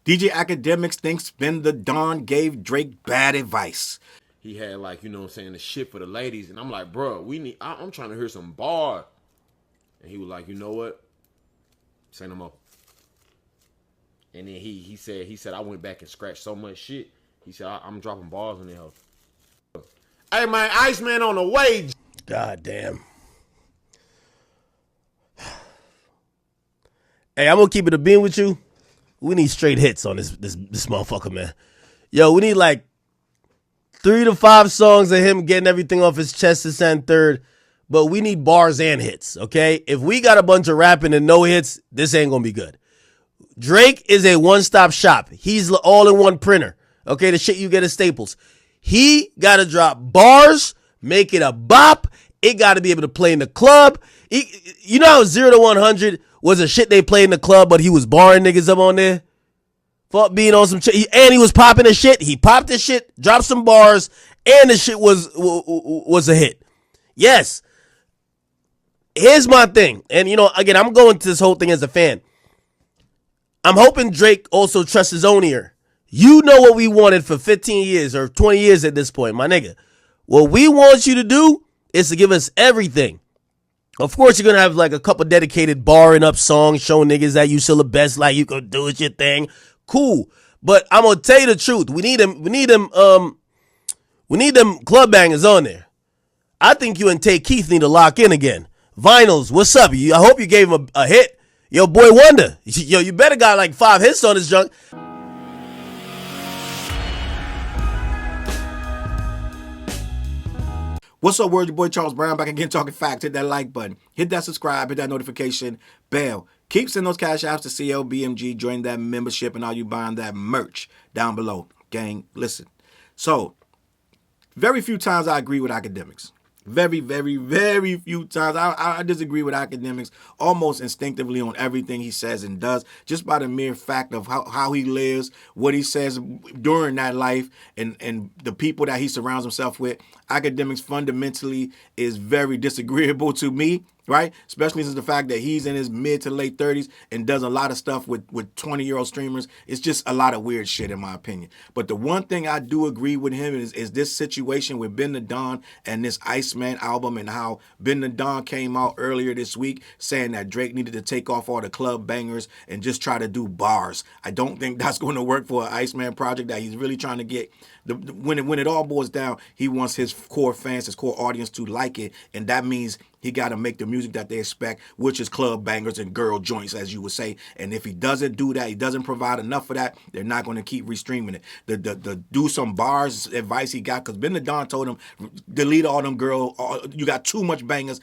DJ Akademiks thinks BenDaDonnn gave Drake bad advice. He had like, you know what I'm saying, the shit for the ladies. And I'm like, bro, I'm trying to hear some bar. And he was like, you know what? Say no more. And then he said I went back and scratched so much shit. He said I'm dropping bars on there. Hey man, Iceman on the way. God damn. Hey, I'm gonna keep it a bean with you. We need straight hits on this motherfucker, man. Yo, we need like 3 to 5 songs of him getting everything off his chest to send third, but we need bars and hits, okay? If we got a bunch of rapping and no hits, this ain't gonna be good. Drake is a one-stop shop. He's all-in-one printer, okay? The shit you get at Staples. He gotta drop bars, make it a bop. It gotta be able to play in the club. You know how 0 to 100 was a shit they played in the club, but he was barring niggas up on there? Fuck being on some shit. And he was popping the shit. He popped the shit, dropped some bars, and the shit was a hit. Yes. Here's my thing. And, you know, again, I'm going to this whole thing as a fan. I'm hoping Drake also trusts his own ear. You know what we wanted for 15 years or 20 years at this point, my nigga. What we want you to do is to give us everything. Of course, you're going to have like a couple dedicated barring up songs showing niggas that you still the best, like you can do it your thing. Cool. But I'm going to tell you the truth. We need them club bangers on there. I think you and Tay Keith need to lock in again. Vinyls, what's up? I hope you gave him a hit. Yo, Boy Wonder. Yo, you better got like 5 hits on this junk. What's up, word? Your boy Challz Brown back again talking facts. Hit that like button. Hit that subscribe. Hit that notification bell. Keep sending those cash apps to CLBMG. Join that membership and all you buying that merch down below. Gang, listen. So, very few times I agree with Akademiks. Very, very, very few times. I disagree with Akademiks almost instinctively on everything he says and does, just by the mere fact of how he lives, what he says during that life, and the people that he surrounds himself with. Akademiks fundamentally is very disagreeable to me, right? Especially since the fact that he's in his mid to late 30s and does a lot of stuff with 20-year-old streamers. It's just a lot of weird shit in my opinion. But the one thing I do agree with him is this situation with BenDaDonnn and this Iceman album, and how BenDaDonnn came out earlier this week saying that Drake needed to take off all the club bangers and just try to do bars. I don't think that's going to work for an Iceman project that he's really trying to get. When it all boils down, he wants his core fans, his core audience to like it, and that means he got to make the music that they expect, which is club bangers and girl joints, as you would say. And if he doesn't do that, he doesn't provide enough of that, they're not going to keep restreaming it. The do some bars advice he got, because BenDaDonnn told him, delete all them you got too much bangers,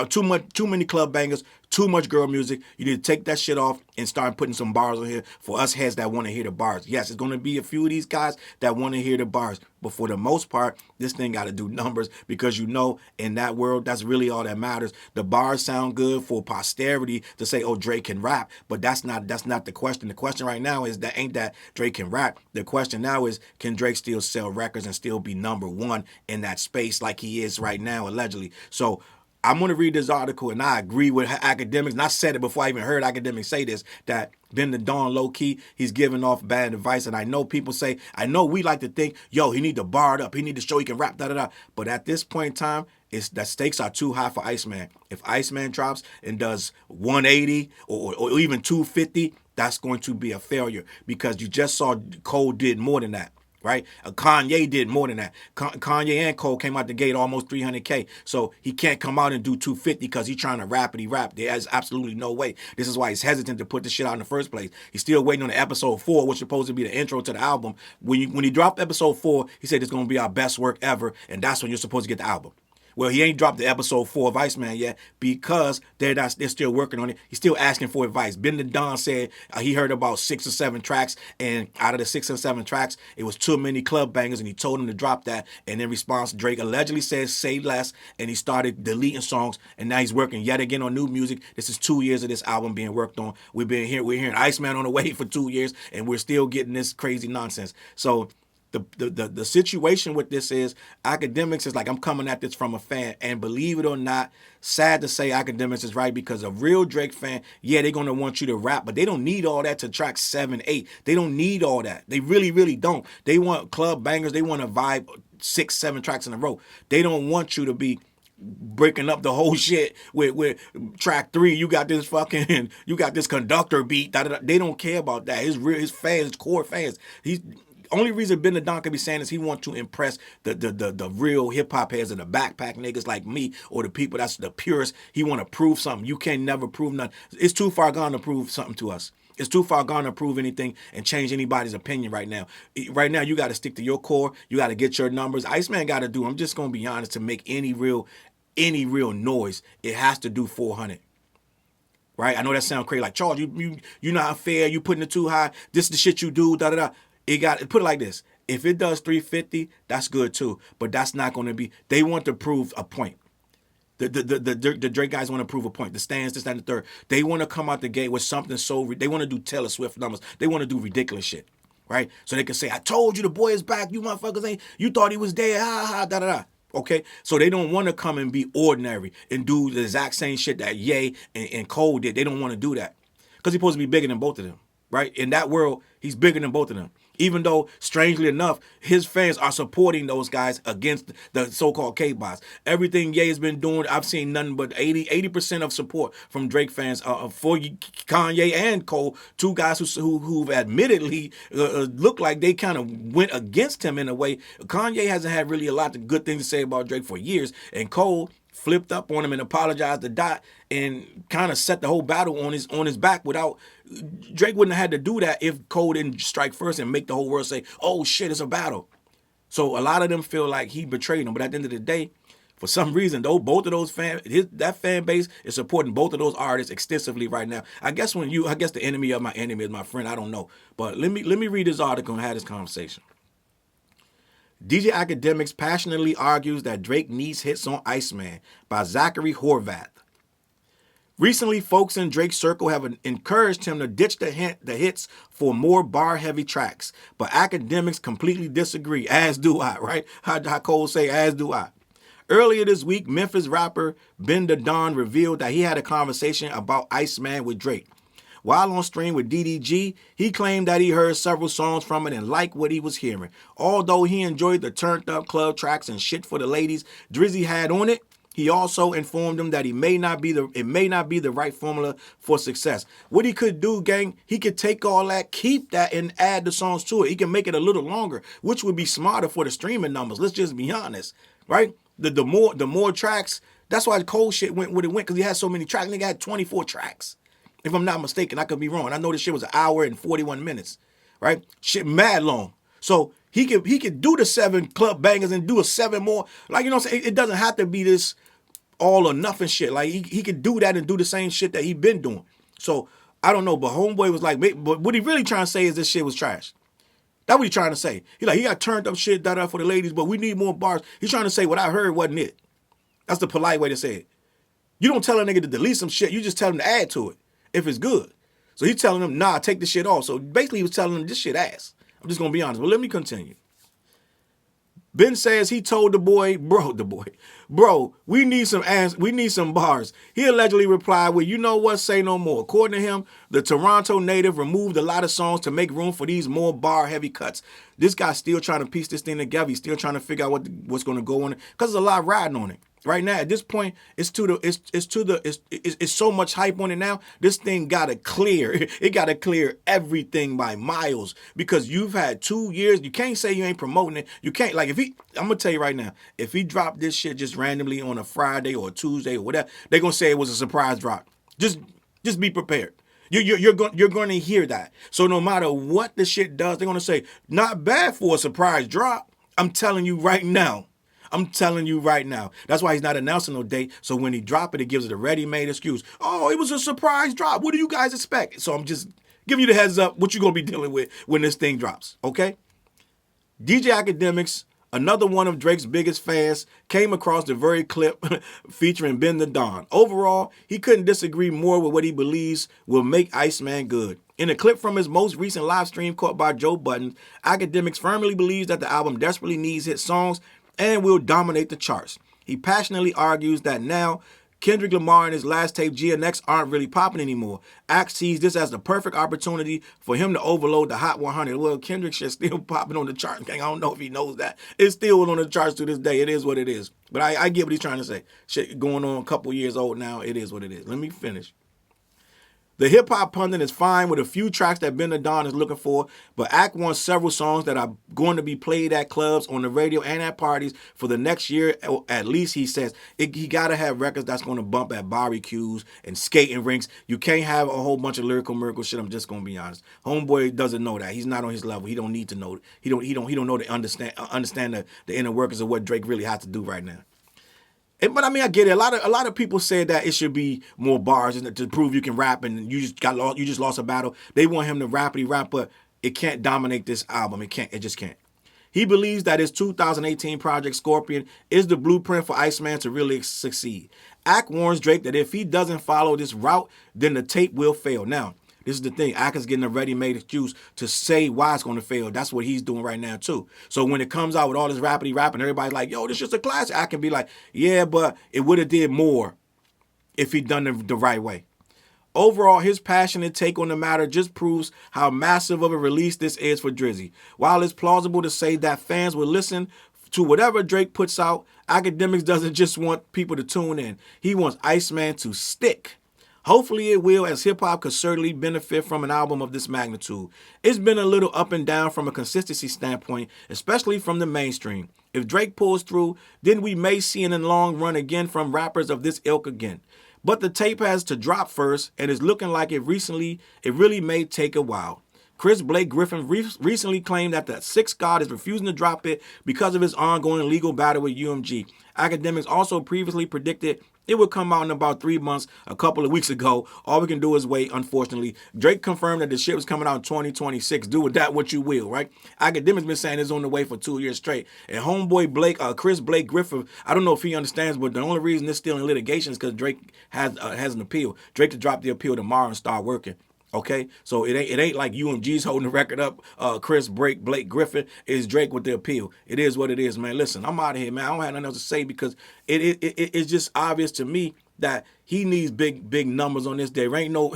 too many club bangers, too much girl music. You need to take that shit off and start putting some bars on here for us heads that want to hear the bars. Yes, it's going to be a few of these guys that want to hear the bars, but for the most part, this thing got to do numbers, because you know, in that world, that's really all that matters. The bars sound good for posterity to say, oh, Drake can rap, but that's not the question. The question right now is that ain't that Drake can rap. The question now is, can Drake still sell records and still be #1 in that space like he is right now, allegedly? So I'm going to read this article, and I agree with Akademiks, and I said it before I even heard Akademiks say this, that BenDaDonnn, low-key, he's giving off bad advice. And I know people say, I know we like to think, yo, he need to bar it up, he need to show he can rap, da-da-da. But at this point in time, the stakes are too high for Iceman. If Iceman drops and does 180 or even 250, that's going to be a failure, because you just saw Cole did more than that. Right? Kanye did more than that. Kanye and Cole came out the gate almost 300K. So he can't come out and do 250 because he's trying to rapidy rap. There's absolutely no way. This is why he's hesitant to put this shit out in the first place. He's still waiting on the episode 4, which is supposed to be the intro to the album. When he dropped episode 4, he said it's going to be our best work ever, and that's when you're supposed to get the album. Well, he ain't dropped the episode 4 of Iceman yet, because they're still working on it. He's still asking for advice. BenDaDonnn said he heard about 6 or 7 tracks, and out of the 6 or 7 tracks, it was too many club bangers, and he told him to drop that. And in response, Drake allegedly says, say less, and he started deleting songs, and now he's working yet again on new music. This is 2 years of this album being worked on. We're hearing Iceman on the way for 2 years, and we're still getting this crazy nonsense. So The situation with this is Akademiks is like, I'm coming at this from a fan, and believe it or not, sad to say Akademiks is right, because a real Drake fan, yeah, they're gonna want you to rap, but they don't need all that to track 7, 8. They don't need all that. They really, really don't. They want club bangers. They want to vibe 6, 7 tracks in a row. They don't want you to be breaking up the whole shit with track 3. You got this conductor beat. They don't care about that. His fans, his core fans. He's only reason BenDaDonnn can be saying is he wants to impress the real hip hop heads and the backpack niggas like me, or the people that's the purest. He want to prove something. You can never prove nothing. It's too far gone to prove something to us. It's too far gone to prove anything and change anybody's opinion right now. Right now, you got to stick to your core. You got to get your numbers. Iceman got to do, I'm just going to be honest, to make any real noise, it has to do 400. Right? I know that sounds crazy. Like, Charles, you not fair. You putting it too high. This is the shit you do. Da da da. Put it like this. If it does 350, that's good too. But that's not going to be. They want to prove a point. The Drake guys want to prove a point. The stands, this, that, and the third. They want to come out the gate with something so. They want to do Taylor Swift numbers. They want to do ridiculous shit, right? So they can say, "I told you the boy is back. You motherfuckers ain't. You thought he was dead. Ha ha. Da da da." Okay, so they don't want to come and be ordinary and do the exact same shit that Ye and Cole did. They don't want to do that because he's supposed to be bigger than both of them, right? In that world, he's bigger than both of them. Even though, strangely enough, his fans are supporting those guys against the so-called K-Bots. Everything Ye has been doing, I've seen nothing but 80% of support from Drake fans for Kanye and Cole, two guys who've admittedly look like they kind of went against him in a way. Kanye hasn't had really a lot of good things to say about Drake for years, and Cole flipped up on him and apologized to Dot and kind of set the whole battle on his back. Without Drake wouldn't have had to do that if Cole didn't strike first and make the whole world say, "Oh shit, it's a battle." So a lot of them feel like he betrayed them, but at the end of the day, for some reason, though, both of those that fan base is supporting both of those artists extensively right now. I guess the enemy of my enemy is my friend. I don't know, but let me read this article and have this conversation. DJ Akademiks passionately argues that Drake needs hits on Iceman by Zachary Horvath. Recently, folks in Drake's circle have encouraged him to ditch the hits for more bar-heavy tracks, but Akademiks completely disagree, as do I, right? How Cole say, as do I. Earlier this week, Memphis rapper BenDaDonnn revealed that he had a conversation about Iceman with Drake. While on stream with DDG, he claimed that he heard several songs from it and liked what he was hearing. Although he enjoyed the turned-up club tracks and shit for the ladies Drizzy had on it, he also informed him that it may not be the right formula for success. What he could do, gang, he could take all that, keep that, and add the songs to it. He can make it a little longer, which would be smarter for the streaming numbers. Let's just be honest, right? The more tracks, that's why Cole shit went what it went, because he had so many tracks. Nigga had 24 tracks. If I'm not mistaken, I could be wrong. I know this shit was an hour and 41 minutes, right? Shit mad long. So he could do the 7 club bangers and do a 7 more. Like, you know what I'm saying? It doesn't have to be this all or nothing shit. Like, he could do that and do the same shit that he been doing. So I don't know, but Homeboy was like, but what he really trying to say is this shit was trash. That's what he trying to say. He got turned up shit da for the ladies, but we need more bars. He's trying to say what I heard wasn't it. That's the polite way to say it. You don't tell a nigga to delete some shit. You just tell him to add to it if it's good. So he's telling him, nah, take this shit off. So basically he was telling him this shit ass. I'm just going to be honest. But let me continue. Ben says he told the boy, bro, we need some bars. He allegedly replied, well, you know what, say no more. According to him, the Toronto native removed a lot of songs to make room for these more bar-heavy cuts. This guy's still trying to piece this thing together. He's still trying to figure out what's going to go on it, because there's a lot riding on it. Right now, at this point, it's so much hype on it now. This thing gotta clear. It gotta clear everything by miles, because you've had 2 years. You can't say you ain't promoting it. You can't, like, I'm gonna tell you right now, if he dropped this shit just randomly on a Friday or a Tuesday or whatever, they're gonna say it was a surprise drop. Just be prepared. You're going to hear that. So no matter what the shit does, they're gonna say not bad for a surprise drop. I'm telling you right now. That's why he's not announcing no date. So when he drop it, it gives it a ready-made excuse. Oh, it was a surprise drop. What do you guys expect? So I'm just giving you the heads up what you're going to be dealing with when this thing drops, okay? DJ Akademiks another one of Drake's biggest fans, came across the very clip featuring BenDaDonnn. Overall, he couldn't disagree more with what he believes will make Iceman good. In a clip from his most recent live stream caught by Joe Budden, Akademiks firmly believes that the album desperately needs hit songs and will dominate the charts. He passionately argues that now Kendrick Lamar and his last tape, GNX, aren't really popping anymore. Axe sees this as the perfect opportunity for him to overload the Hot 100. Well, Kendrick shit's still popping on the charts, gang. I don't know if he knows that. It's still on the charts to this day. It is what it is. But I get what he's trying to say. Shit going on a couple years old now. It is what it is. Let me finish. The hip-hop pundit is fine with a few tracks that BenDaDonnn is looking for, but Ak wants several songs that are going to be played at clubs, on the radio, and at parties for the next year. At least, he says. He got to have records that's going to bump at barbecues and skating rinks. You can't have a whole bunch of lyrical miracle shit. I'm just going to be honest. Homeboy doesn't know that. He's not on his level. He don't need to know. He don't know to understand the inner workings of what Drake really has to do right now. But I mean, I get it. A lot of people said that it should be more bars to prove you can rap, and you just lost a battle. They want him to rapidly rap, but it can't dominate this album. It can't. It just can't. He believes that his 2018 project Scorpion is the blueprint for Iceman to really succeed. Ak warns Drake that if he doesn't follow this route, then the tape will fail. Now, this is the thing. Ak is getting a ready-made excuse to say why it's going to fail. That's what he's doing right now, too. So when it comes out with all this rappity rap and everybody's like, yo, this is just a classic, Ak can be like, yeah, but it would have did more if he'd done it the right way. Overall, his passionate take on the matter just proves how massive of a release this is for Drizzy. While it's plausible to say that fans will listen to whatever Drake puts out, Akademiks doesn't just want people to tune in. He wants Iceman to stick. Hopefully it will, as hip-hop could certainly benefit from an album of this magnitude. It's been a little up and down from a consistency standpoint, especially from the mainstream. If Drake pulls through, then we may see in the long run again from rappers of this ilk again. But the tape has to drop first, and it's looking like it really may take a while. Chris Blake Griffin recently claimed that the Sixth God is refusing to drop it because of his ongoing legal battle with UMG. Akademiks also previously predicted it would come out in about 3 months a couple of weeks ago. All we can do is wait, unfortunately. Drake confirmed that the shit was coming out in 2026. Do with that what you will, right? Akademiks been saying it's on the way for 2 years straight. And homeboy Chris Blake Griffin, I don't know if he understands, but the only reason it's still in litigation is because Drake has an appeal. Drake to drop the appeal tomorrow and start working. Okay, so it ain't like UMG's holding the record up. Chris Blake Griffin is Drake with the appeal. It is what it is, man. Listen, I'm out of here, man. I don't have nothing else to say because it's just obvious to me that he needs big numbers on this. There ain't no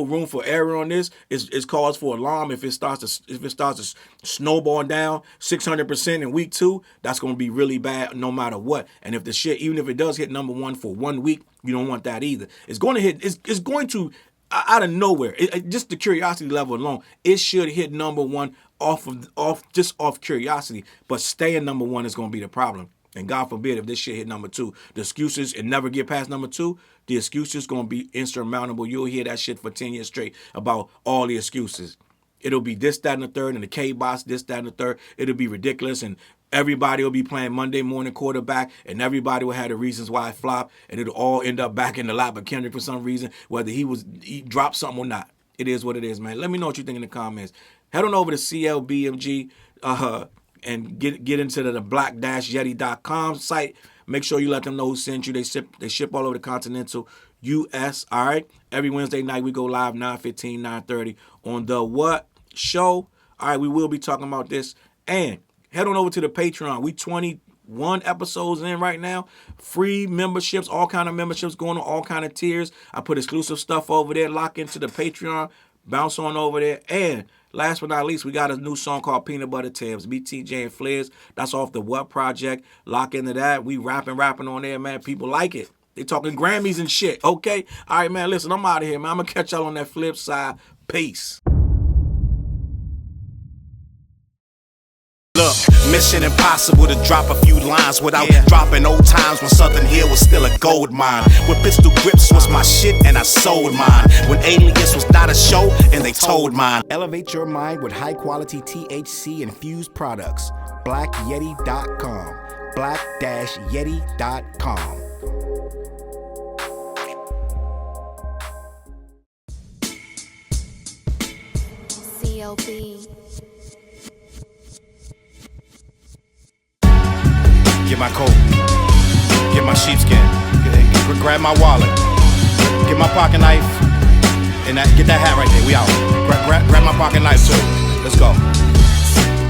room for error on this. It's cause for alarm if it starts to snowball down 600% in week 2. That's gonna be really bad no matter what. And if the shit, even if it does hit number 1 for 1 week, you don't want that either. It's going to hit. It's going to. Out of nowhere, just the curiosity level alone, it should hit number 1 off curiosity. But staying number 1 is going to be the problem. And God forbid if this shit hit number 2, the excuses and never get past number 2, the excuses going to be insurmountable. You'll hear that shit for 10 years straight about all the excuses. It'll be this, that, and the third, and the K-Boss, this, that, and the third. It'll be ridiculous, and everybody will be playing Monday morning quarterback, and everybody will have the reasons why it flopped, and it'll all end up back in the lap of Kendrick for some reason, whether he dropped something or not. It is what it is, man. Let me know what you think in the comments. Head on over to CLBMG and get into the black-yeti.com site. Make sure you let them know who sent you. They ship all over the continental U.S., all right? Every Wednesday night we go live 9:15, 9:30 on The What Show. All right, we will be talking about this. And head on over to the Patreon. We 21 episodes in right now. Free memberships, all kind of memberships going on, all kind of tiers. I put exclusive stuff over there. Lock into the Patreon. Bounce on over there. And last but not least, we got a new song called Peanut Butter Tips. BTJ and Flares. That's off the What Project. Lock into that. We rapping on there, man. People like it. They talking Grammys and shit, okay? All right, man, listen, I'm out of here, man. I'm going to catch y'all on that flip side. Peace. Look, mission impossible to drop a few lines without dropping old times when Southern Hill was still a gold mine. When pistol grips was my shit and I sold mine. When Alias was not a show and they told mine. Elevate your mind with high quality THC infused products. BlackYeti.com. Black-Yeti.com. CLB. Get my coat, get my sheepskin, grab my wallet, get my pocket knife, and get that hat right there. We out. Grab my pocket knife too. Let's go.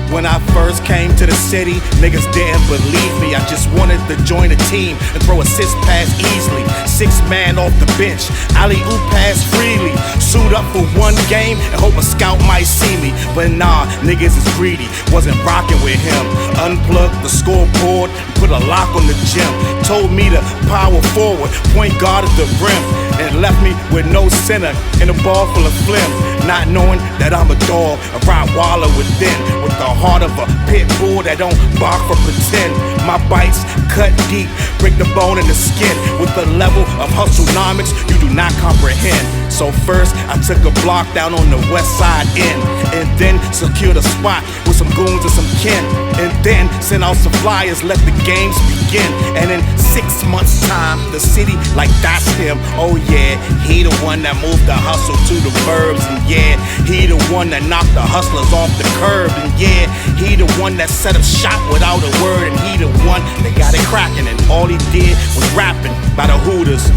When I first came to the city, niggas didn't believe me. I just wanted to join a team and throw assist pass easily. 6 man off the bench, alley-oop pass freely. Suit up for one game and hope a scout might see me. But nah, niggas is greedy, wasn't rocking with him. Unplugged the scoreboard, put a lock on the gym. Told me to power forward, point guard at the rim. And left me with no center and a ball full of phlegm. Not knowing that I'm a dog, a Rottweiler within, with the heart of a pit bull that don't bark for pretend. My bites cut deep, break the bone and the skin, with the level of hustlenomics you do not comprehend. So first I took a block down on the west side end, and then secured a spot with some goons and some kin, and then sent out some flyers, let the games begin. And in 6 months time, the city like that's him. Oh yeah, he the one that moved the hustle to the burbs. And yeah, he the one that knocked the hustlers off the curb. And yeah, he the one that set up shop without a word. And he the one that got it cracking, and all he did was rapping by the Hooters.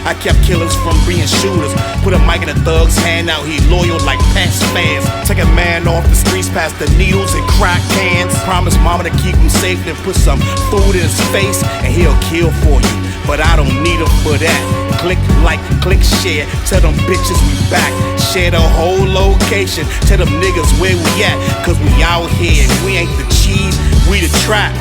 I kept killers from being shooters. Put a mic in a thug's hand, now he loyal like past fans. Take a man off the streets past the needles and crack cans. Promise mama to keep him safe and put some food in his face, and he'll kill for you, but I don't need him for that. Click like, click share, tell them bitches we back. Share the whole location, tell them niggas where we at. Cause we out here, we ain't the cheese, we the trap.